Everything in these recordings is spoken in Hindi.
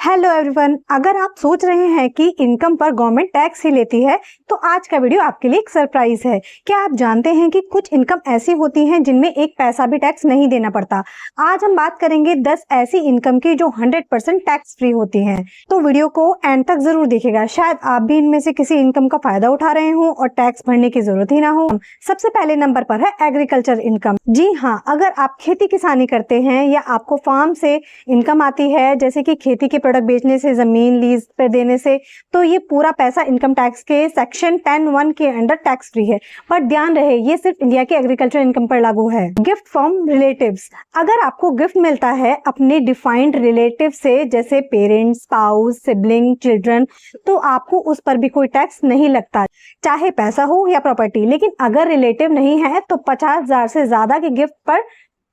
हेलो एवरीवन, अगर आप सोच रहे हैं कि इनकम पर गवर्नमेंट टैक्स ही लेती है तो आज का वीडियो आपके लिए एक सरप्राइज है। क्या आप जानते हैं कि कुछ इनकम ऐसी होती हैं जिनमें एक पैसा भी टैक्स नहीं देना पड़ता। आज हम बात करेंगे 10 ऐसी इनकम की जो 100% टैक्स फ्री होती हैं। तो वीडियो को एंड तक जरूर देखिएगा, शायद आप भी इनमें से किसी इनकम का फायदा उठा रहे हो और टैक्स भरने की जरूरत ही ना हो। सबसे पहले नंबर पर है एग्रीकल्चर इनकम। जी हाँ, अगर आप खेती किसानी करते हैं या आपको फार्म से इनकम आती है, जैसे कि खेती के प्रोडक्ट बेचने से, जमीन लीज पे देने से, तो ये पूरा पैसा इनकम टैक्स के सेक्शन 10(1) के अंडर टैक्स फ्री है। पर ध्यान रहे, ये सिर्फ इंडिया के एग्रीकल्चर इनकम पर लागू है। गिफ्ट फ्रॉम रिलेटिव्स, अगर आपको गिफ्ट मिलता है अपने डिफाइंड रिलेटिव से, जैसे पेरेंट्स, स्पाउस, सिबलिंग, चिल्ड्रन, तो आपको उस पर भी कोई टैक्स नहीं लगता, चाहे पैसा हो या प्रॉपर्टी। लेकिन अगर रिलेटिव नहीं है तो 50,000 से ज्यादा के गिफ्ट पर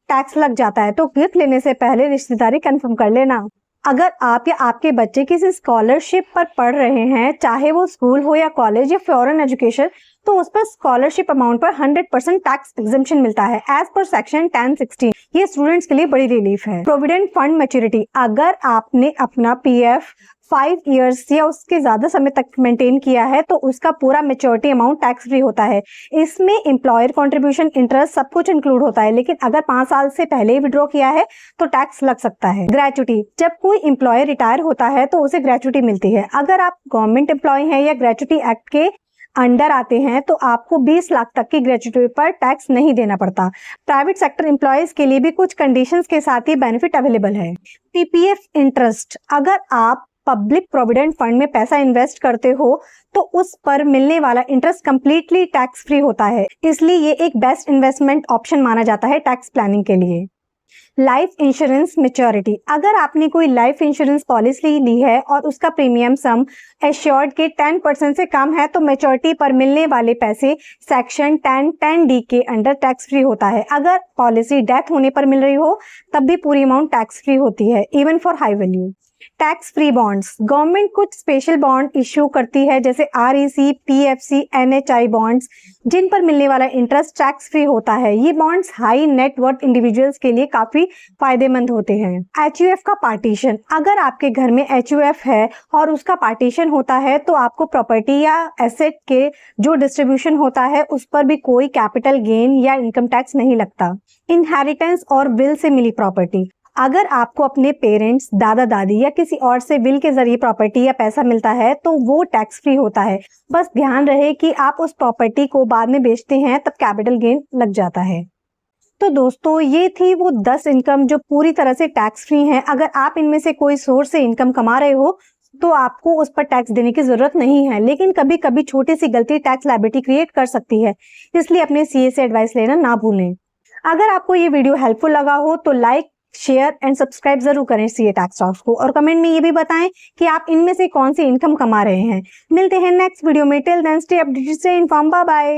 टैक्स लग जाता है। तो गिफ्ट लेने से पहले रिश्तेदारी कंफर्म कर लेना। अगर आप या आपके बच्चे किसी स्कॉलरशिप पर पढ़ रहे हैं, चाहे वो स्कूल हो या कॉलेज या फॉरेन एजुकेशन, तो उस पर स्कॉलरशिप अमाउंट पर 100% टैक्स एग्जेम्पशन मिलता है एज पर सेक्शन 10(16). ये स्टूडेंट्स के लिए बड़ी रिलीफ है। प्रोविडेंट फंड मैच्योरिटी, अगर आपने अपना पीएफ 5 इयर्स या उसके ज्यादा समय तक मेंटेन किया है तो उसका पूरा मैच्योरिटी अमाउंट टैक्स फ्री होता है। इसमें एम्प्लॉयर कंट्रीब्यूशन, इंटरेस्ट सब कुछ इंक्लूड होता है, लेकिन अगर 5 साल से पहले ही विड्रॉ किया है तो टैक्स लग सकता है। ग्रेचुटी, जब कोई एम्प्लॉयर रिटायर होता है तो उसे ग्रेचुटी मिलती है। अगर आप गवर्नमेंट एम्प्लॉय हैं या ग्रेचुटी एक्ट के अंडर आते हैं तो आपको 20 लाख तक की ग्रेचुटी पर टैक्स नहीं देना पड़ता। प्राइवेट सेक्टर एम्प्लॉयज के लिए भी कुछ कंडीशंस के साथ ही बेनिफिट अवेलेबल है। पीपीएफ इंटरेस्ट, अगर आप पब्लिक प्रोविडेंट फंड में पैसा इन्वेस्ट करते हो तो उस पर मिलने वाला इंटरेस्ट कंप्लीटली टैक्स फ्री होता है, इसलिए ये एक बेस्ट इन्वेस्टमेंट ऑप्शन माना जाता है टैक्स प्लानिंग के लिए। लाइफ इंश्योरेंस मैच्योरिटी, अगर आपने कोई लाइफ इंश्योरेंस पॉलिसी ली है और उसका प्रीमियम सम एश्योर्ड के 10% से कम है तो मैच्योरिटी पर मिलने वाले पैसे सेक्शन 10(10)(d) के अंडर टैक्स फ्री होता है। अगर पॉलिसी डेथ होने पर मिल रही हो तब भी पूरी अमाउंट टैक्स फ्री होती है, even for high value. Tax free bonds, government कुछ स्पेशल बॉन्ड इश्यू करती है, जैसे REC, PFC, NHI बॉन्ड्स, जिन पर मिलने वाला इंटरेस्ट टैक्स फ्री होता है। ये bonds high net worth individuals के लिए काफी फायदेमंद होते हैं। HUF का पार्टीशन, अगर आपके घर में HUF है और उसका पार्टीशन होता है तो आपको प्रॉपर्टी या एसेट के जो डिस्ट्रीब्यूशन होता है उस पर भी कोई कैपिटल गेन या इनकम टैक्स नहीं लगता। इनहेरिटेंस और विल से मिली प्रॉपर्टी, अगर आपको अपने पेरेंट्स, दादा दादी या किसी और से विल के जरिए प्रॉपर्टी या पैसा मिलता है तो वो टैक्स फ्री होता है। बस ध्यान रहे कि आप उस प्रॉपर्टी को बाद में बेचते हैं तब कैपिटल गेन लग जाता है। तो दोस्तों, ये थी वो 10 इनकम जो पूरी तरह से टैक्स फ्री हैं। अगर आप इनमें से कोई सोर्स से इनकम कमा रहे हो तो आपको उस पर टैक्स देने की जरूरत नहीं है, लेकिन कभी कभी छोटी सी गलती टैक्स लायबिलिटी क्रिएट कर सकती है, इसलिए अपने CA से एडवाइस लेना ना भूलें। अगर आपको ये वीडियो हेल्पफुल लगा हो तो लाइक, शेयर एंड सब्सक्राइब जरूर करें CA टैक्स टॉक्स को, और कमेंट में ये भी बताएं कि आप इनमें से कौन सी इनकम कमा रहे हैं। मिलते हैं नेक्स्ट वीडियो में। Till then stay updated, stay informed, bye bye.